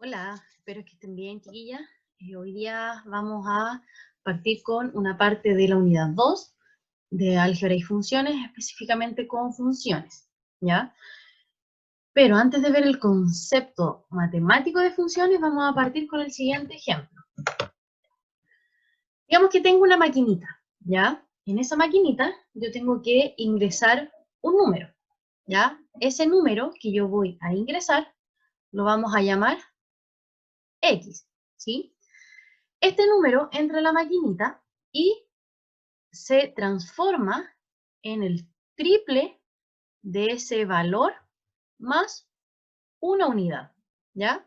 Hola, espero que estén bien, chiquillas. Hoy día vamos a partir con una parte de la unidad 2 de álgebra y funciones, específicamente con funciones, ¿ya? Pero antes de ver el concepto matemático de funciones, vamos a partir con el siguiente ejemplo. Digamos que tengo una maquinita, ¿ya? En esa maquinita yo tengo que ingresar un número, ¿ya? Ese número que yo voy a ingresar lo vamos a llamar X, ¿sí? Este número entra a la maquinita y se transforma en el triple de ese valor más una unidad, ¿ya?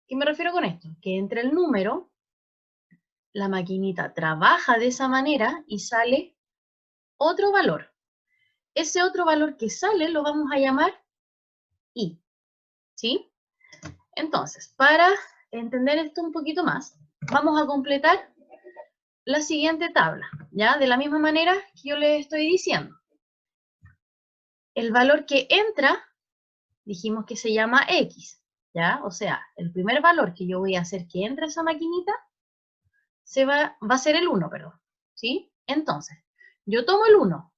¿Qué me refiero con esto? Que entre el número, la maquinita trabaja de esa manera y sale otro valor. Ese otro valor que sale lo vamos a llamar I, ¿sí? Entonces, para entender esto un poquito más, vamos a completar la siguiente tabla, ¿ya? De la misma manera que yo les estoy diciendo. El valor que entra, dijimos que se llama X, ¿ya? O sea, el primer valor que yo voy a hacer que entre a esa maquinita va a ser el 1, perdón, ¿sí? Entonces, yo tomo el 1,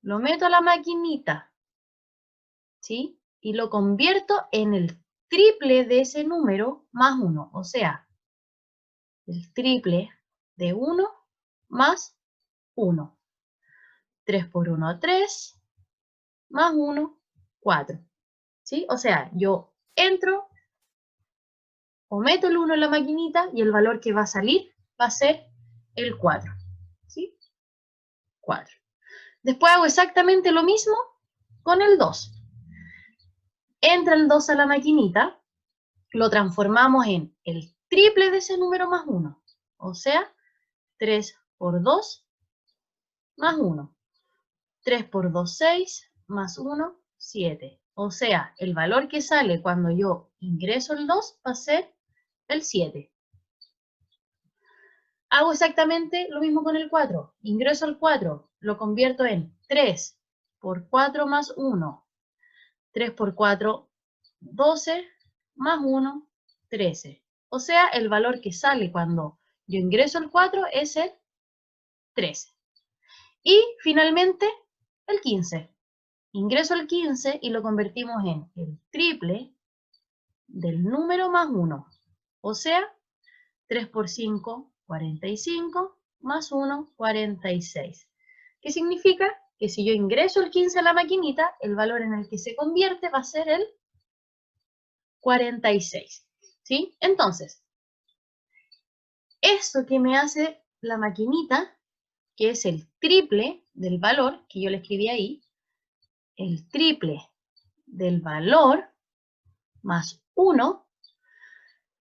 lo meto a la maquinita, ¿sí? Y lo convierto en el triple de ese número más 1, o sea, el triple de 1 más 1. 3 por 1, 3, más 1, 4. ¿Sí? O sea, yo entro o meto el 1 en la maquinita y el valor que va a salir va a ser el 4. ¿Sí? 4. Después hago exactamente lo mismo con el 2. Entra el 2 a la maquinita, lo transformamos en el triple de ese número más 1. O sea, 3 por 2 más 1. 3 por 2, 6, más 1, 7. O sea, el valor que sale cuando yo ingreso el 2 va a ser el 7. Hago exactamente lo mismo con el 4. Ingreso el 4, lo convierto en 3 por 4 más 1. 3 por 4, 12, más 1, 13. O sea, el valor que sale cuando yo ingreso el 4 es el 13. Y finalmente, el 15. Ingreso el 15 y lo convertimos en el triple del número más 1. O sea, 3 por 5, 45, más 1, 46. ¿Qué significa? Que si yo ingreso el 15 a la maquinita, el valor en el que se convierte va a ser el 46. ¿Sí? Entonces, esto que me hace la maquinita, que es el triple del valor, que yo le escribí ahí, el triple del valor más 1,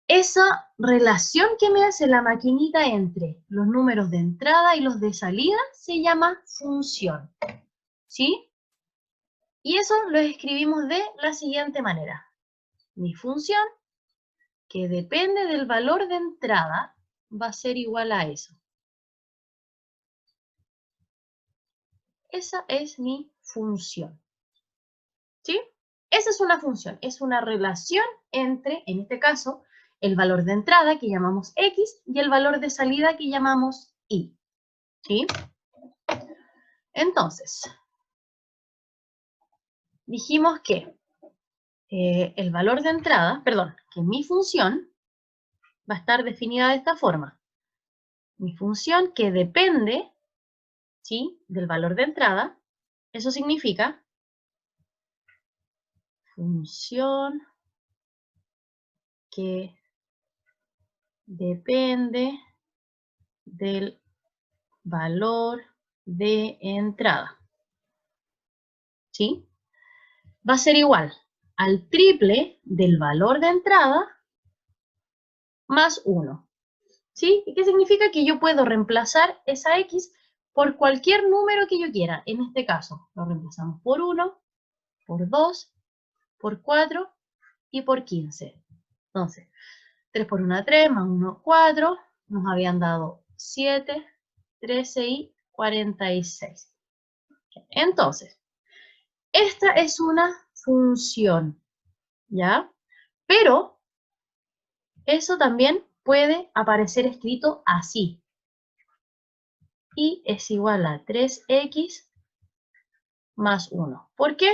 esa relación que me hace la maquinita entre los números de entrada y los de salida se llama función, ¿sí? Y eso lo escribimos de la siguiente manera. Mi función, que depende del valor de entrada, va a ser igual a eso. Esa es mi función, ¿sí? Esa es una función, es una relación entre, en este caso, el valor de entrada, que llamamos X, y el valor de salida, que llamamos Y, ¿sí? Entonces, dijimos que el valor de entrada, perdón, que mi función va a estar definida de esta forma. Mi función que depende, ¿sí?, del valor de entrada, eso significa función que depende del valor de entrada, ¿sí? Va a ser igual al triple del valor de entrada más 1, ¿sí? ¿Y qué significa? Que yo puedo reemplazar esa X por cualquier número que yo quiera. En este caso, lo reemplazamos por 1, por 2, por 4 y por 15. Entonces, 3 por 1, 3, más 1, 4. Nos habían dado 7, 13 y 46. Entonces, esta es una función, ¿ya? Pero Eso también puede aparecer escrito así. Y es igual a 3x más 1. ¿Por qué?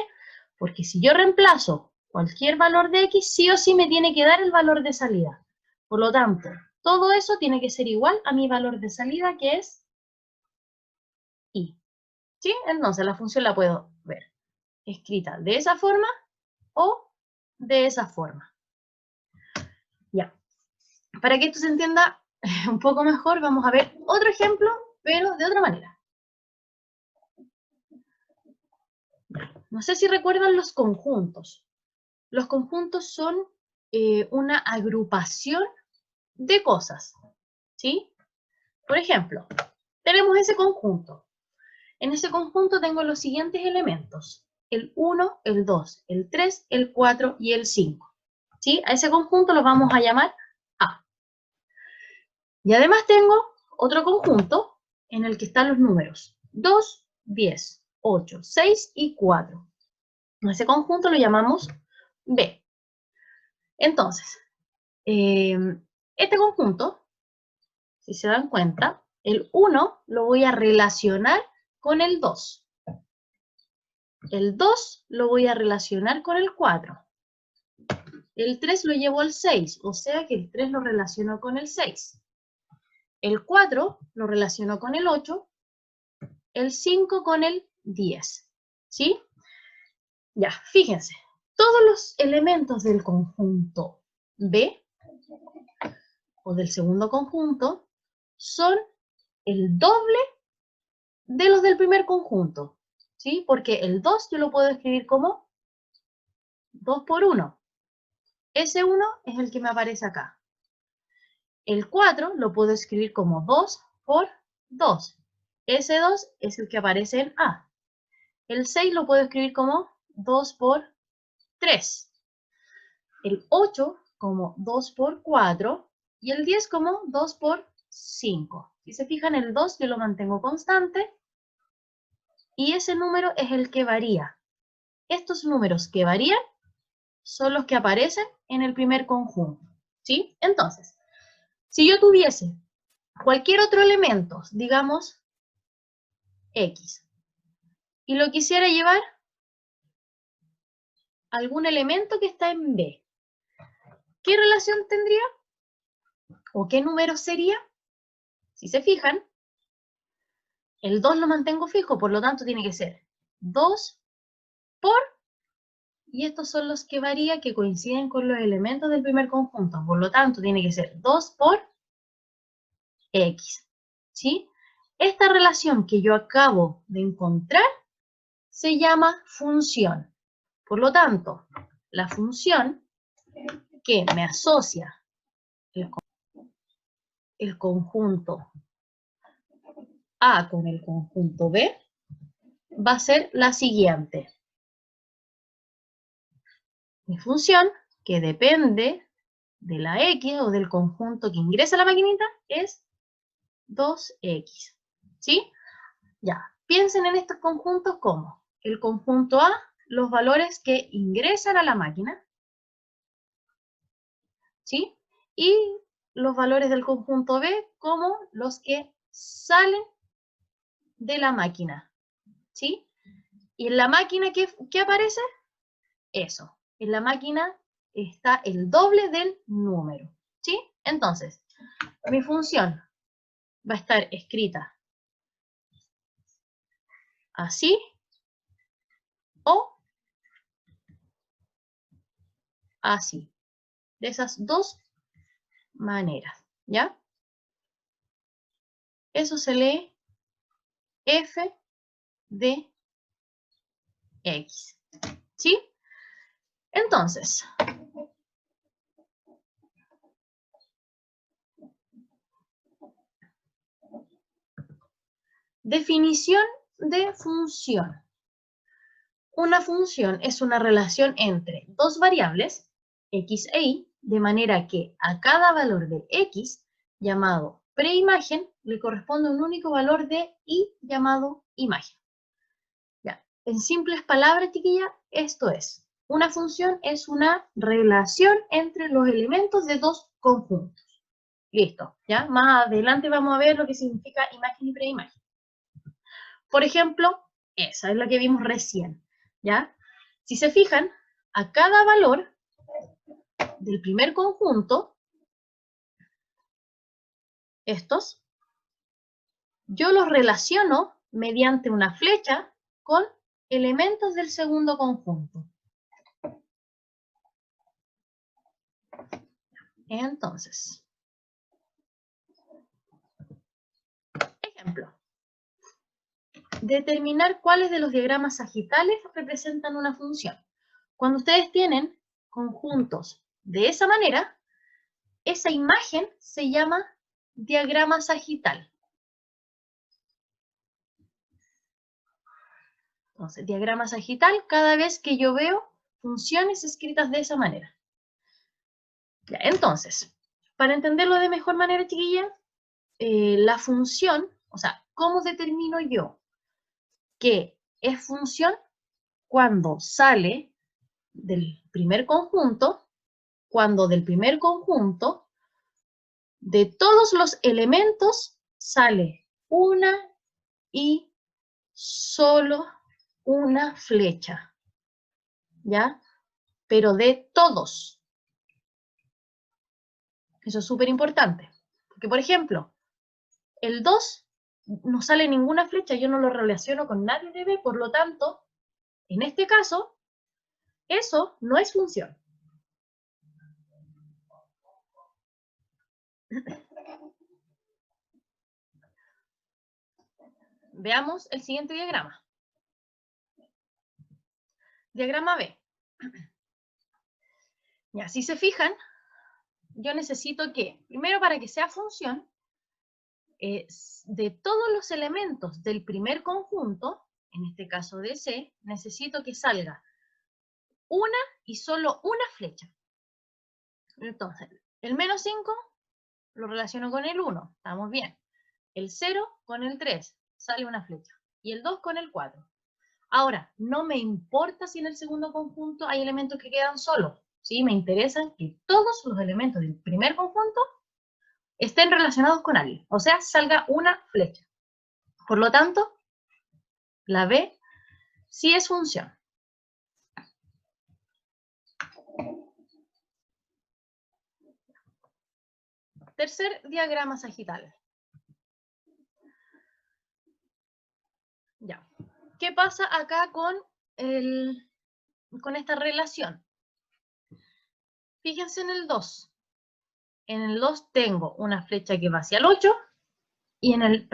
Porque si yo reemplazo cualquier valor de x, sí o sí me tiene que dar el valor de salida. Por lo tanto, todo eso tiene que ser igual a mi valor de salida, que es y. ¿Sí? Entonces la función la puedo ver escrita de esa forma o de esa forma. Ya. Para que esto se entienda un poco mejor, vamos a ver otro ejemplo, pero de otra manera. No sé si recuerdan los conjuntos. Los conjuntos son una agrupación de cosas, ¿sí? Por ejemplo, tenemos ese conjunto. En ese conjunto tengo los siguientes elementos: el 1, el 2, el 3, el 4 y el 5. ¿Sí? A ese conjunto lo vamos a llamar A. Y además tengo otro conjunto en el que están los números 2, 10, 8, 6 y 4. A ese conjunto lo llamamos B. Entonces, este conjunto, si se dan cuenta, el 1 lo voy a relacionar con el 2. El 2 lo voy a relacionar con el 4. El 3 lo llevo al 6, o sea que el 3 lo relaciono con el 6. El 4 lo relaciono con el 8, el 5 con el 10. ¿Sí? Ya, fíjense. Todos los elementos del conjunto B, o del segundo conjunto, son el doble de los del primer conjunto. ¿Sí? Porque el 2 yo lo puedo escribir como 2 por 1. Ese 1 es el que me aparece acá. El 4 lo puedo escribir como 2 por 2. Ese 2 es el que aparece en A. El 6 lo puedo escribir como 2 por 3. El 8 como 2 por 4. Y el 10 como 2 por 5. Si se fijan, el 2 yo lo mantengo constante. Y ese número es el que varía. Estos números que varían son los que aparecen en el primer conjunto. ¿Sí? Entonces, si yo tuviese cualquier otro elemento, digamos X, y lo quisiera llevar a algún elemento que está en B, ¿qué relación tendría? ¿O qué número sería? Si se fijan, el 2 lo mantengo fijo, por lo tanto tiene que ser 2 por, y estos son los que varía, que coinciden con los elementos del primer conjunto, por lo tanto tiene que ser 2 por X. ¿Sí? Esta relación que yo acabo de encontrar se llama función. Por lo tanto, la función que me asocia el conjunto A con el conjunto B va a ser la siguiente. Mi función, que depende de la X o del conjunto que ingresa a la maquinita, es 2X. ¿Sí? Ya, piensen en estos conjuntos como el conjunto A, los valores que ingresan a la máquina, ¿sí? Y los valores del conjunto B como los que salen de la máquina, ¿sí? Y en la máquina, ¿qué aparece? Eso. En la máquina está el doble del número, ¿sí? Entonces, mi función va a estar escrita así o así. De esas dos maneras, ¿ya? Eso se lee f de x, ¿sí? Entonces, definición de función. Una función es una relación entre dos variables, x e y, de manera que a cada valor de x, llamado preimagen, le corresponde un único valor de y, llamado imagen. Ya. En simples palabras, chiquilla, esto es una función es una relación entre los elementos de dos conjuntos. Listo, ¿ya? Más adelante vamos a ver lo que significa imagen y preimagen. Por ejemplo, esa es la que vimos recién, ¿ya? Si se fijan, a cada valor del primer conjunto, estos, yo los relaciono mediante una flecha con elementos del segundo conjunto. Entonces, ejemplo. Determinar cuáles de los diagramas sagitales representan una función. Cuando ustedes tienen conjuntos de esa manera, esa imagen se llama diagrama sagital. Entonces, diagrama sagital cada vez que yo veo funciones escritas de esa manera. Ya, entonces, para entenderlo de mejor manera, chiquillas, la función, o sea, ¿cómo determino yo que es función? Cuando sale del primer conjunto, cuando del primer conjunto, de todos los elementos, sale una y solo una flecha, ¿ya? Pero de todos. Eso es súper importante. Porque, por ejemplo, el 2 no sale ninguna flecha, yo no lo relaciono con nadie de B, por lo tanto, en este caso, eso no es función. Veamos el siguiente diagrama. Diagrama B. Ya, si se fijan, yo necesito que, primero para que sea función, de todos los elementos del primer conjunto, en este caso de C, necesito que salga una y solo una flecha. Entonces, el menos 5 lo relaciono con el 1, estamos bien. El 0 con el 3, sale una flecha. Y el 2 con el 4. Ahora, no me importa si en el segundo conjunto hay elementos que quedan solos. ¿Sí? Me interesa que todos los elementos del primer conjunto estén relacionados con alguien. O sea, salga una flecha. Por lo tanto, la B sí es función. Tercer diagrama sagital. Ya. ¿Qué pasa acá con esta relación? Fíjense en el 2. En el 2 tengo una flecha que va hacia el 8 y en el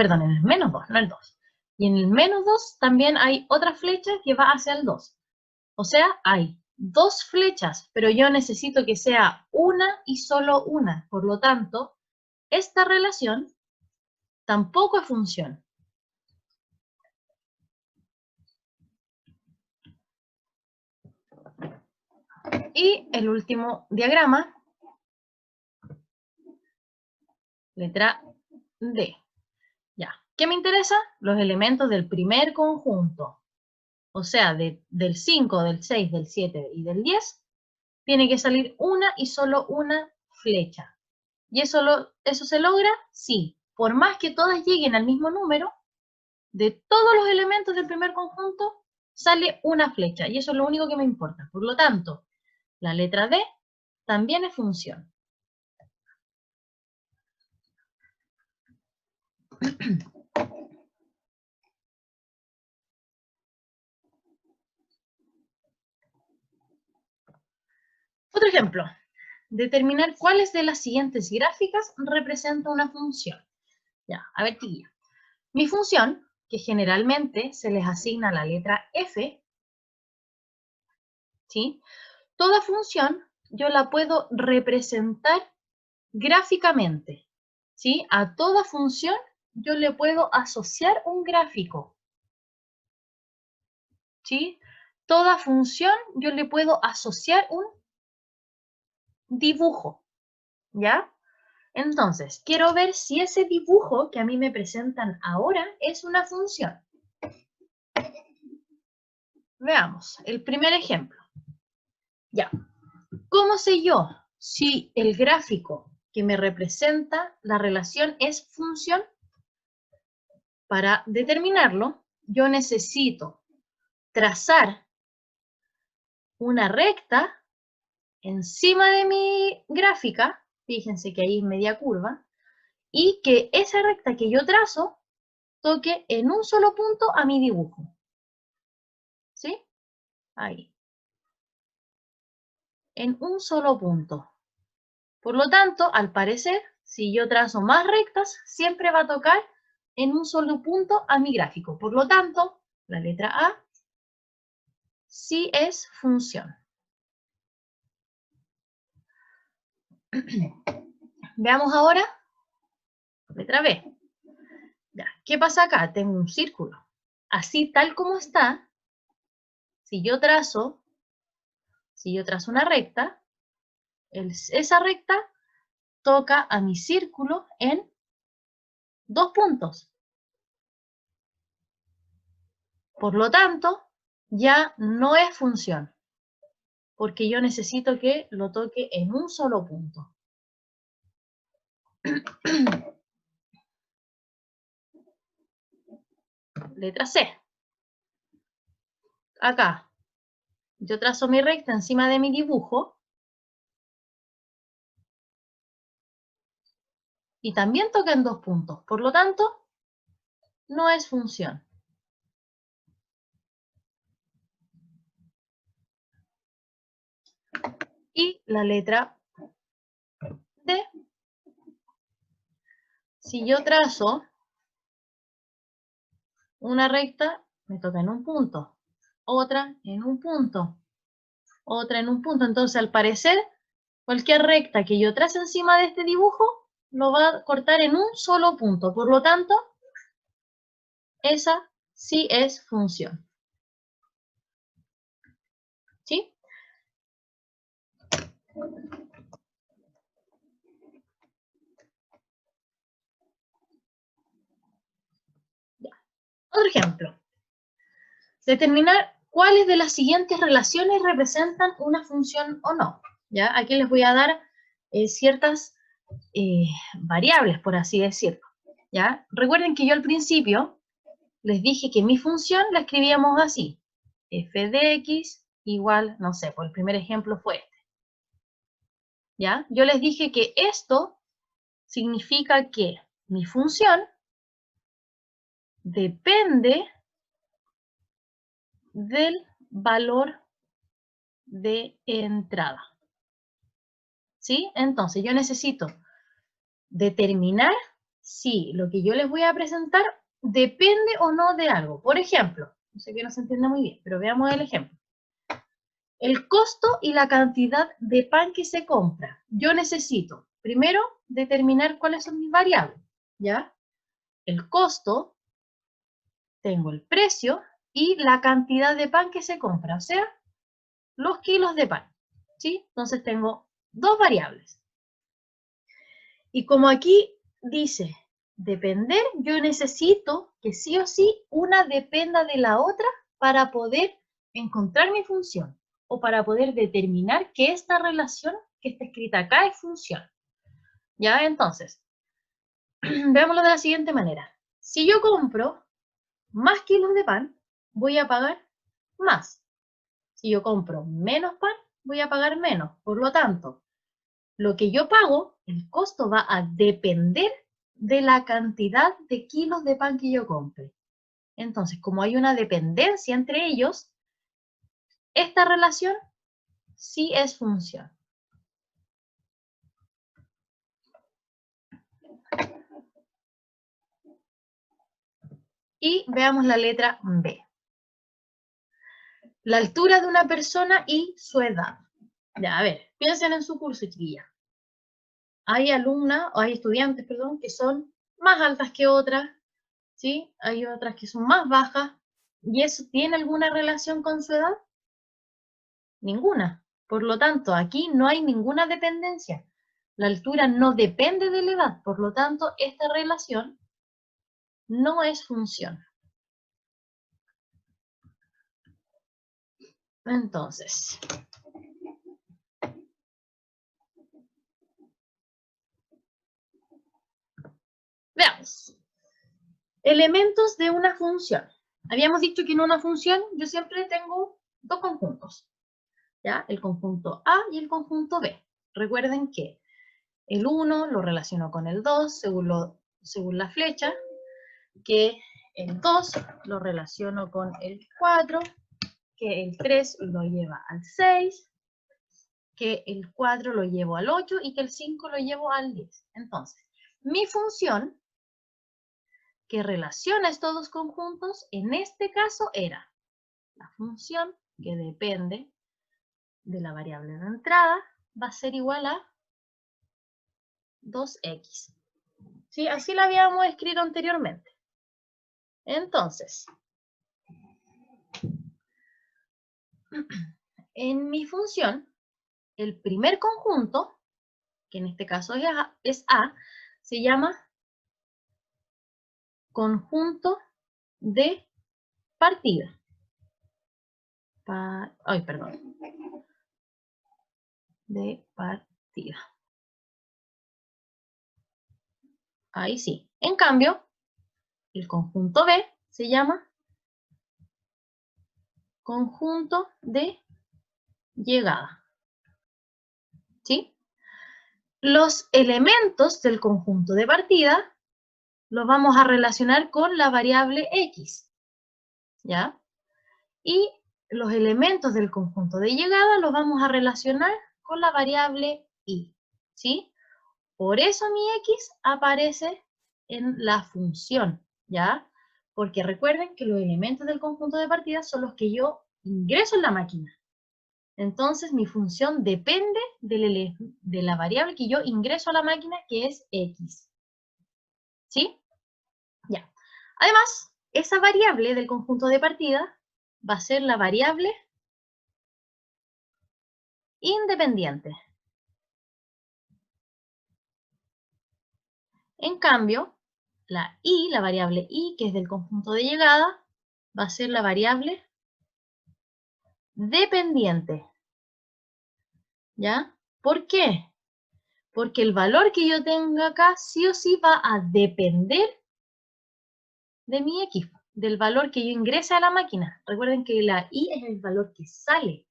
menos 2, no el 2. Y en el menos 2 también hay otra flecha que va hacia el 2. O sea, hay dos flechas, pero yo necesito que sea una y solo una. Por lo tanto, esta relación tampoco es función. Y el último diagrama, letra D. Ya. ¿Qué me interesa? Los elementos del primer conjunto. O sea, del 5, del 6, del 7 y del 10, tiene que salir una y solo una flecha. ¿Y eso se logra? Sí. Por más que todas lleguen al mismo número, de todos los elementos del primer conjunto, sale una flecha. Y eso es lo único que me importa. Por lo tanto, la letra D también es función. Otro ejemplo. Determinar cuáles de las siguientes gráficas representa una función. Ya, a ver, chiquilla. Mi función, que generalmente se les asigna la letra F, ¿sí? Toda función yo la puedo representar gráficamente, ¿sí? A toda función yo le puedo asociar un gráfico, ¿sí? Toda función yo le puedo asociar un dibujo, ¿ya? Entonces, quiero ver si ese dibujo que a mí me presentan ahora es una función. Veamos, el primer ejemplo. Ya. ¿Cómo sé yo si el gráfico que me representa la relación es función? Para determinarlo, yo necesito trazar una recta encima de mi gráfica, fíjense que ahí es media curva, y que esa recta que yo trazo toque en un solo punto a mi dibujo. ¿Sí? Ahí. En un solo punto. Por lo tanto, al parecer, si yo trazo más rectas, siempre va a tocar en un solo punto a mi gráfico. Por lo tanto, la letra A sí es función. Veamos ahora, letra B. Ya, ¿qué pasa acá? Tengo un círculo. Así tal como está, si yo trazo una recta, esa recta toca a mi círculo en 2 puntos. Por lo tanto, ya no es función, porque yo necesito que lo toque en un solo punto. Letra C. Acá, yo trazo mi recta encima de mi dibujo y también toca en 2 puntos. Por lo tanto, no es función. Y la letra D. Si yo trazo una recta, me toca en un punto, otra en un punto, otra en un punto. Entonces, al parecer, cualquier recta que yo trace encima de este dibujo, lo va a cortar en un solo punto. Por lo tanto, esa sí es función. ¿Sí? Ya. Otro ejemplo. Determinar cuáles de las siguientes relaciones representan una función o no. ¿Ya? Aquí les voy a dar ciertas variables, por así decirlo. ¿Ya? Recuerden que yo al principio les dije que mi función la escribíamos así. F de X igual, no sé, por el primer ejemplo fue este. ¿Ya? Yo les dije que esto significa que mi función depende del valor de entrada. ¿Sí? Entonces yo necesito determinar si lo que yo les voy a presentar depende o no de algo. Por ejemplo, no sé que no se entiende muy bien, pero veamos el ejemplo. El costo y la cantidad de pan que se compra. Yo necesito, primero, determinar cuáles son mis variables, ¿ya? El costo, tengo el precio y la cantidad de pan que se compra, o sea, los kilos de pan, ¿sí? Entonces tengo dos variables. Y como aquí dice depender, yo necesito que sí o sí una dependa de la otra para poder encontrar mi función o para poder determinar que esta relación que está escrita acá es función. ¿Ya? Entonces, veámoslo de la siguiente manera. Si yo compro más kilos de pan, voy a pagar más. Si yo compro menos pan, voy a pagar menos. Por lo tanto, lo que yo pago, el costo va a depender de la cantidad de kilos de pan que yo compre. Entonces, como hay una dependencia entre ellos, esta relación sí es función. Y veamos la letra B. La altura de una persona y su edad. Ya, a ver, piensen en su curso, chiquilla. Hay alumnas, o hay estudiantes, perdón, que son más altas que otras, ¿sí? Hay otras que son más bajas. ¿Y eso tiene alguna relación con su edad? Ninguna. Por lo tanto, aquí no hay ninguna dependencia. La altura no depende de la edad. Por lo tanto, esta relación no es función. Entonces, Veamos. Elementos de una función. Habíamos dicho que en una función yo siempre tengo dos conjuntos, ¿ya? El conjunto A y el conjunto B. Recuerden que el 1 lo relaciono con el 2 según la flecha, que el 2 lo relaciono con el 4, que el 3 lo lleva al 6, que el 4 lo llevo al 8 y que el 5 lo llevo al 10. Entonces, mi función que relaciona estos dos conjuntos, en este caso era la función que depende de la variable de entrada, va a ser igual a 2x. ¿Sí? Así la habíamos escrito anteriormente. Entonces, en mi función, el primer conjunto, que en este caso es A, se llama conjunto de partida. Perdón. De partida. Ahí sí. En cambio, el conjunto B se llama conjunto de llegada. ¿Sí? Los elementos del conjunto de partida los vamos a relacionar con la variable x, ¿ya? Y los elementos del conjunto de llegada los vamos a relacionar con la variable y, ¿sí? Por eso mi x aparece en la función, ¿ya? Porque recuerden que los elementos del conjunto de partida son los que yo ingreso en la máquina. Entonces mi función depende de la variable que yo ingreso a la máquina, que es x. ¿Sí? Ya. Además, esa variable del conjunto de partida va a ser la variable independiente. En cambio, la variable y, que es del conjunto de llegada, va a ser la variable dependiente. ¿Ya? ¿Por qué? Porque el valor que yo tenga acá sí o sí va a depender de mi x, del valor que yo ingrese a la máquina. Recuerden que la y es el valor que sale,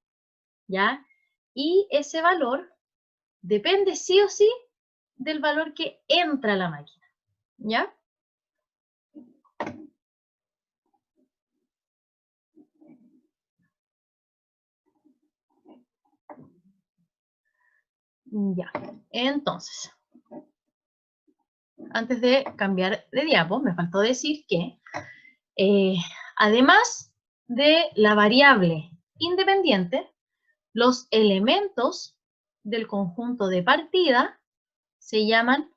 ¿ya? Y ese valor depende sí o sí del valor que entra a la máquina, ¿ya? Ya, entonces, antes de cambiar de diapo, me faltó decir que además de la variable independiente, los elementos del conjunto de partida se llaman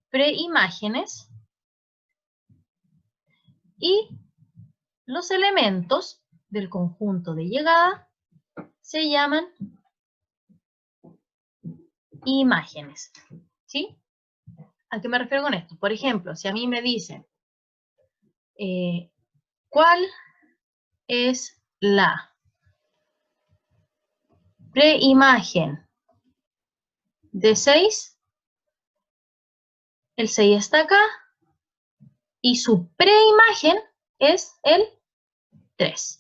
preimágenes y los elementos del conjunto de llegada se llaman imágenes. ¿Sí? ¿A qué me refiero con esto? Por ejemplo, si a mí me dicen ¿cuál es la preimagen de 6? El 6 está acá y su preimagen es el 3.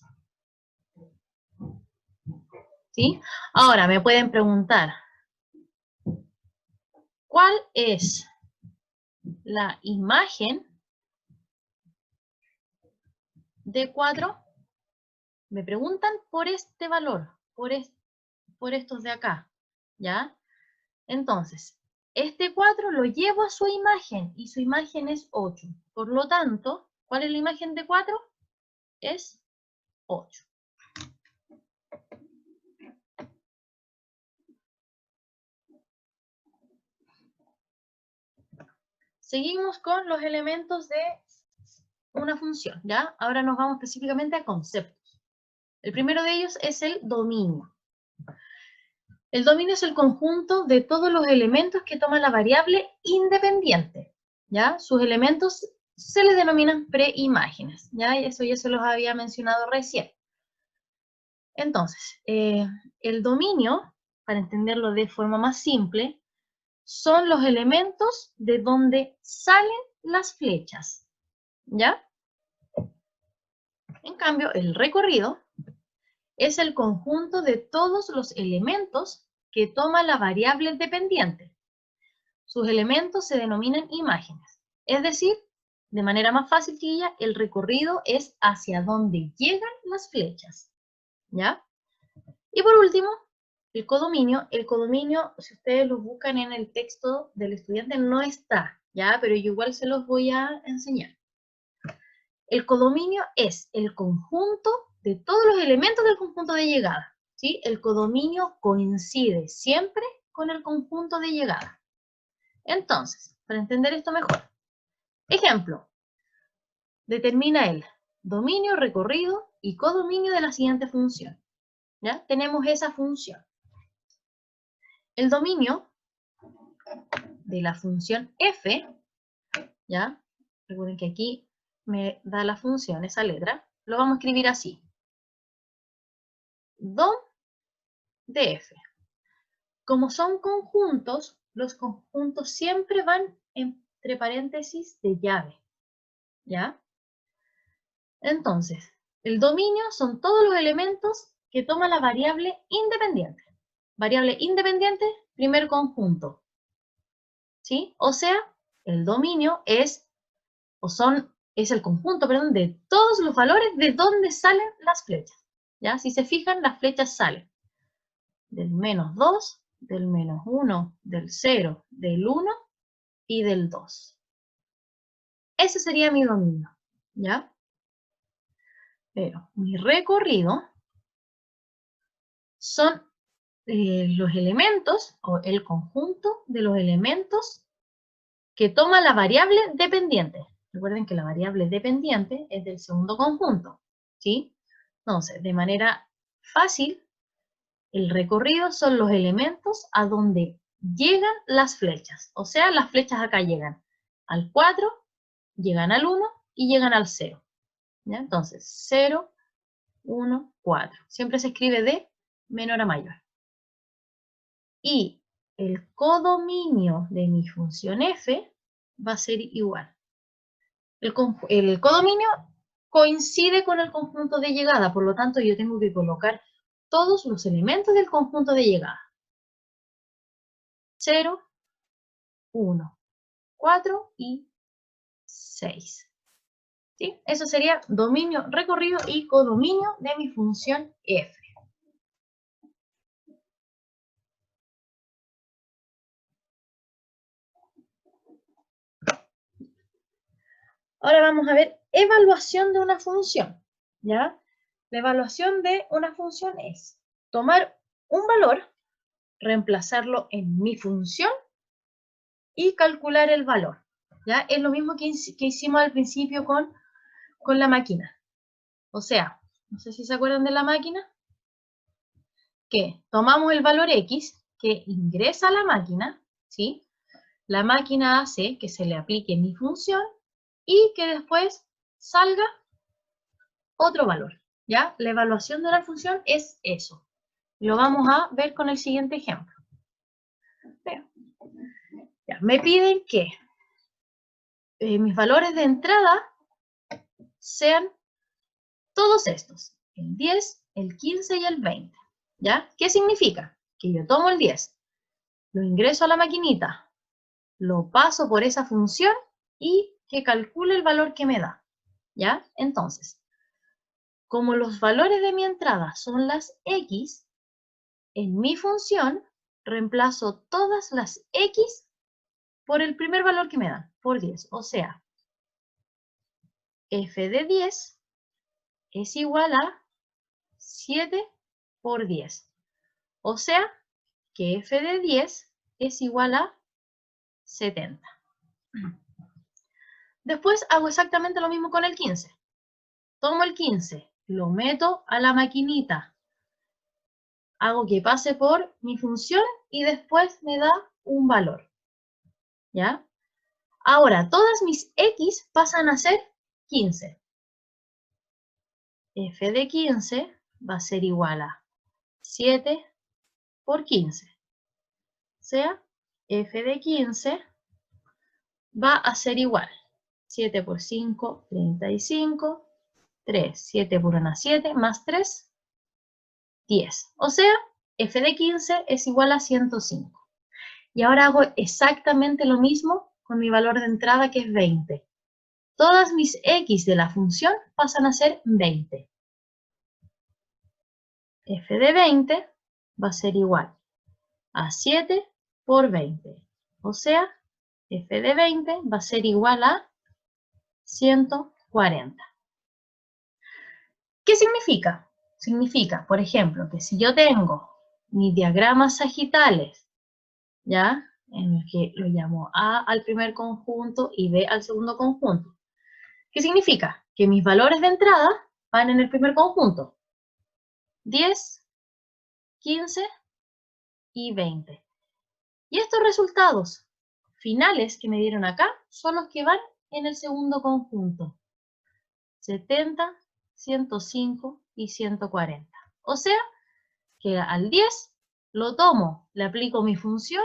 ¿Sí? Ahora me pueden preguntar, ¿cuál es la imagen de 4? Me preguntan por este valor, por estos de acá, ¿ya? Entonces, este 4 lo llevo a su imagen y su imagen es 8. Por lo tanto, ¿cuál es la imagen de 4? Es 8. Seguimos con los elementos de una función, ¿ya? Ahora nos vamos específicamente a conceptos. El primero de ellos es el dominio. El dominio es el conjunto de todos los elementos que toma la variable independiente, ¿ya? Sus elementos se les denominan preimágenes, ¿ya? Y eso ya se los había mencionado recién. Entonces, el dominio, para entenderlo de forma más simple, son los elementos de donde salen las flechas, ¿ya? En cambio, el recorrido es el conjunto de todos los elementos que toma la variable dependiente. Sus elementos se denominan imágenes. Es decir, de manera más fácil, chiquilla, el recorrido es hacia donde llegan las flechas, ¿ya? Y por último, el codominio. El codominio, si ustedes lo buscan en el texto del estudiante, no está, ¿ya? Pero yo igual se los voy a enseñar. El codominio es el conjunto de todos los elementos del conjunto de llegada, ¿sí? El codominio coincide siempre con el conjunto de llegada. Entonces, para entender esto mejor, ejemplo, determina el dominio, recorrido y codominio de la siguiente función, ¿ya? Tenemos esa función. El dominio de la función f, ¿ya? Recuerden que aquí me da la función, esa letra, lo vamos a escribir así. Dom de f. Como son conjuntos, los conjuntos siempre van entre paréntesis de llave, ¿ya? Entonces, el dominio son todos los elementos que toma la variable independiente. Variable independiente, primer conjunto, ¿sí? O sea, el dominio es el conjunto, perdón, de todos los valores de donde salen las flechas, ¿ya? Si se fijan, las flechas salen del -2, del -1, del 0, del 1 y del 2. Ese sería mi dominio, ¿ya? Pero mi recorrido son los elementos o el conjunto de los elementos que toma la variable dependiente. Recuerden que la variable dependiente es del segundo conjunto, ¿sí? Entonces, de manera fácil, el recorrido son los elementos a donde llegan las flechas. O sea, las flechas acá llegan al 4, llegan al 1 y llegan al 0. ¿Ya? Entonces, 0, 1, 4. Siempre se escribe de menor a mayor. Y el codominio de mi función f va a ser igual. El codominio coincide con el conjunto de llegada, por lo tanto yo tengo que colocar todos los elementos del conjunto de llegada. 0, 1, 4 y 6. ¿Sí? Eso sería dominio, recorrido y codominio de mi función f. Ahora vamos a ver evaluación de una función, ¿ya? La evaluación de una función es tomar un valor, reemplazarlo en mi función y calcular el valor, ¿ya? Es lo mismo que hicimos al principio con la máquina. O sea, no sé si se acuerdan de la máquina, que tomamos el valor x que ingresa a la máquina, ¿sí? La máquina hace que se le aplique mi función y que después salga otro valor, ¿ya? La evaluación de una función es eso. Lo vamos a ver con el siguiente ejemplo. Ya, me piden que mis valores de entrada sean todos estos, el 10, el 15 y el 20, ¿ya? ¿Qué significa? Que yo tomo el 10, lo ingreso a la maquinita, lo paso por esa función y que calcule el valor que me da, ¿ya? Entonces, como los valores de mi entrada son las x, en mi función reemplazo todas las x por el primer valor que me dan, por 10. O sea, f de 10 es igual a 7 por 10. O sea, que f de 10 es igual a 70. Después hago exactamente lo mismo con el 15. Tomo el 15, lo meto a la maquinita, hago que pase por mi función y después me da un valor, ¿ya? Ahora, todas mis x pasan a ser 15. F de 15 va a ser igual a 7 por 15. O sea, f de 15 va a ser igual. 7 por 5, 35. 3, 7 por 1, 7, más 3, 10. O sea, f de 15 es igual a 105. Y ahora hago exactamente lo mismo con mi valor de entrada, que es 20. Todas mis x de la función pasan a ser 20. F de 20 va a ser igual a 7 por 20. O sea, f de 20 va a ser igual a 140. ¿Qué significa? Significa, por ejemplo, que si yo tengo mis diagramas sagitales, ¿ya? En el que lo llamo A al primer conjunto y B al segundo conjunto. ¿Qué significa? Que mis valores de entrada van en el primer conjunto. 10, 15 y 20. Y estos resultados finales que me dieron acá son los que van en el segundo conjunto. 70, 105 y 140. O sea, que al 10 lo tomo, le aplico mi función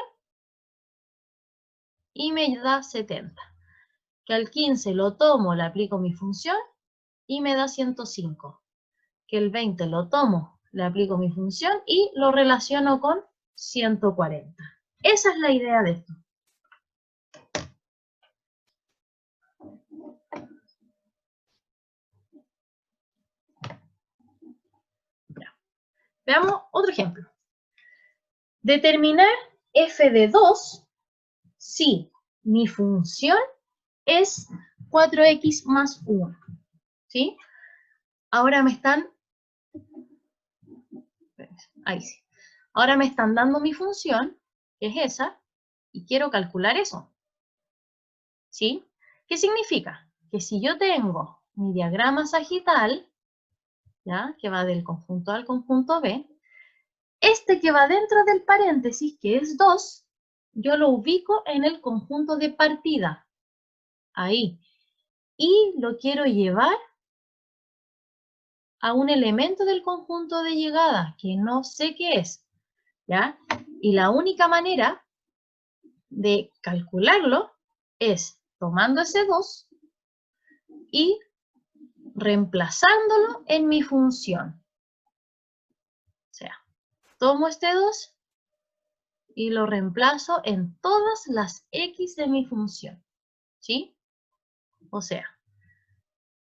y me da 70. Que al 15 lo tomo, le aplico mi función y me da 105. Que el 20 lo tomo, le aplico mi función y lo relaciono con 140. Esa es la idea de esto. Ya. Veamos otro ejemplo. Determinar f de 2 si mi función es 4x más 1. ¿Sí? Ahora me están... Ahí sí. Ahora me están dando mi función, que es esa, y quiero calcular eso. ¿Sí? ¿Qué significa? Que si yo tengo mi diagrama sagital, ¿ya? Que va del conjunto A al conjunto B, este que va dentro del paréntesis, que es 2, yo lo ubico en el conjunto de partida. Ahí. Y lo quiero llevar a un elemento del conjunto de llegada, que no sé qué es. ¿Ya? Y la única manera de calcularlo es tomando ese 2 y reemplazándolo en mi función. O sea, tomo este 2 y lo reemplazo en todas las x de mi función. ¿Sí? O sea,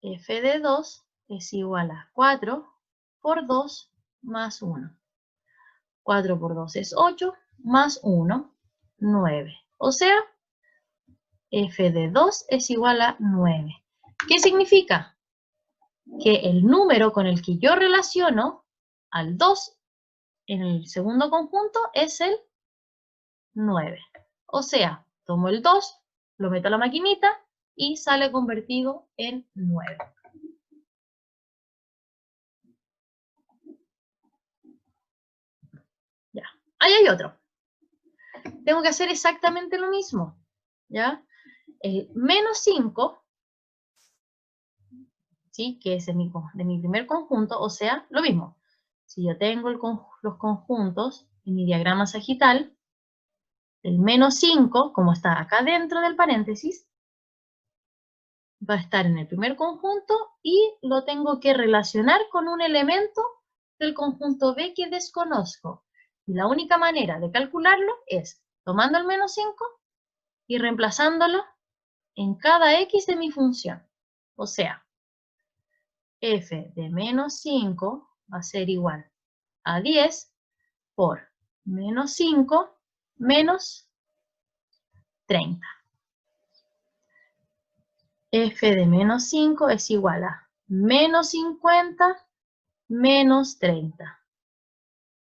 f de 2 es igual a 4 por 2 más 1. 4 por 2 es 8, más 1, 9. O sea, f de 2 es igual a 9. ¿Qué significa? Que el número con el que yo relaciono al 2 en el segundo conjunto es el 9. O sea, tomo el 2, lo meto a la maquinita y sale convertido en 9. Ya. Ahí hay otro. Tengo que hacer exactamente lo mismo. ¿Ya? El menos 5, ¿sí? Que es de mi primer conjunto, o sea, lo mismo. Si yo tengo los conjuntos en mi diagrama sagital, el menos 5, como está acá dentro del paréntesis, va a estar en el primer conjunto y lo tengo que relacionar con un elemento del conjunto B que desconozco. Y la única manera de calcularlo es tomando el menos 5 y reemplazándolo en cada x de mi función. O sea, f de menos 5 va a ser igual a 10 por menos 5 menos 30. F de menos 5 es igual a menos 50 menos 30.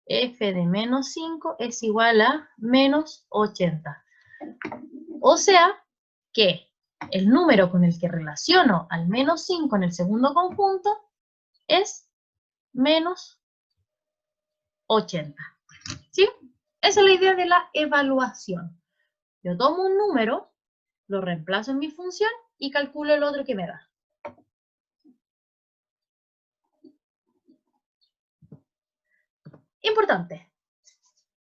F de menos 5 es igual a menos 80. O sea que el número con el que relaciono al menos 5 en el segundo conjunto es menos 80. ¿Sí? Esa es la idea de la evaluación. Yo tomo un número, lo reemplazo en mi función y calculo el otro que me da. Importante.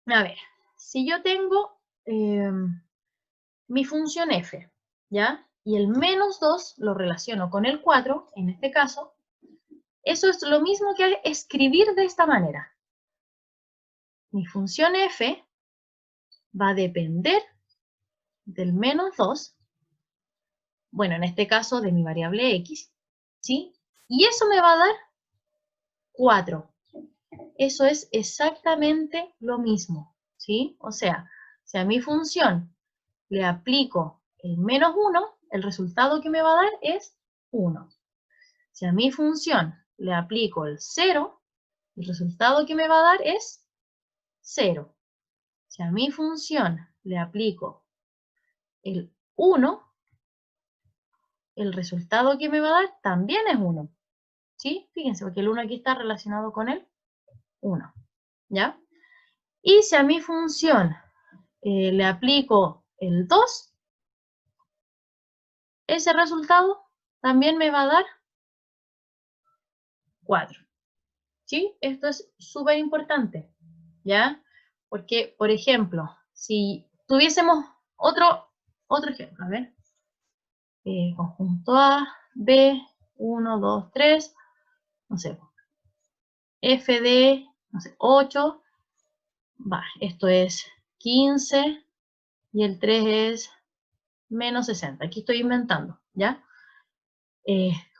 A ver, si yo tengo mi función f, ¿ya? Y el menos 2 lo relaciono con el 4, en este caso. Eso es lo mismo que escribir de esta manera. Mi función f va a depender del menos 2, bueno, en este caso de mi variable x, ¿sí? Y eso me va a dar 4. Eso es exactamente lo mismo, ¿sí? O sea, si a mi función le aplico el menos 1, el resultado que me va a dar es 1. Si a mi función le aplico el 0, el resultado que me va a dar es 0. Si a mi función le aplico el 1, el resultado que me va a dar también es 1. ¿Sí? Fíjense, porque el 1 aquí está relacionado con el 1. ¿Ya? Y si a mi función le aplico el 2, ese resultado también me va a dar 4. ¿Sí? Esto es súper importante, ¿ya? Porque, por ejemplo, si tuviésemos otro ejemplo, a ver, conjunto A, B, 1, 2, 3, no sé, F de, no sé, 8, va, esto es 15 y el 3 es menos 60. Aquí estoy inventando, ¿ya?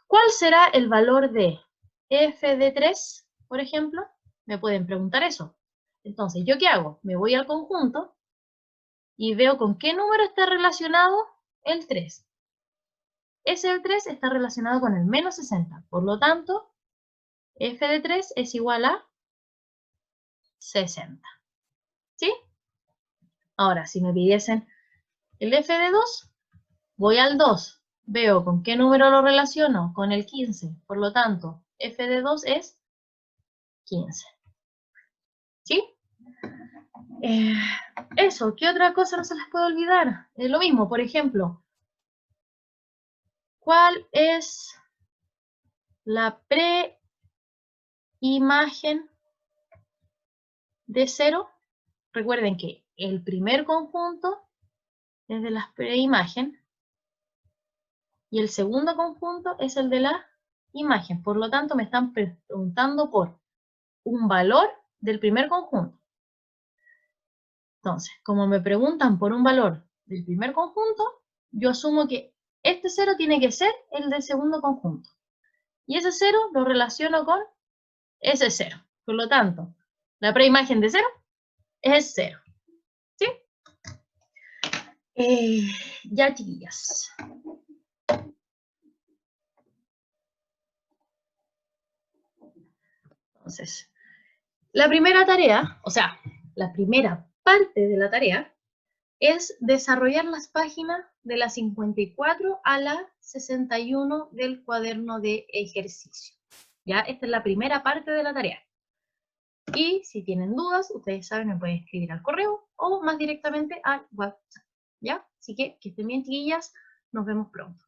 ¿Cuál será el valor de f de 3, por ejemplo? Me pueden preguntar eso. Entonces, ¿yo qué hago? Me voy al conjunto y veo con qué número está relacionado el 3. Ese del 3 está relacionado con el menos 60. Por lo tanto, f de 3 es igual a 60. ¿Sí? Ahora, si me pidiesen el f de 2, voy al 2. Veo con qué número lo relaciono, con el 15. Por lo tanto, f de 2 es 15. ¿Sí? Eso, ¿qué otra cosa no se les puede olvidar? Lo mismo, por ejemplo, ¿cuál es la preimagen de 0? Recuerden que el primer conjunto es de la preimagen y el segundo conjunto es el de la imagen. Por lo tanto, me están preguntando por un valor del primer conjunto. Entonces, como me preguntan por un valor del primer conjunto, yo asumo que este 0 tiene que ser el del segundo conjunto. Y ese 0 lo relaciono con ese 0. Por lo tanto, la preimagen de 0 es 0. ¿Sí? Ya, chiquillas. Entonces, la primera tarea, o sea, la primera parte de la tarea es desarrollar las páginas de la 54 a la 61 del cuaderno de ejercicio. ¿Ya? Esta es la primera parte de la tarea. Y si tienen dudas, ustedes saben, me pueden escribir al correo o más directamente al WhatsApp. ¿Ya? Así que estén bien, chiquillas. Nos vemos pronto.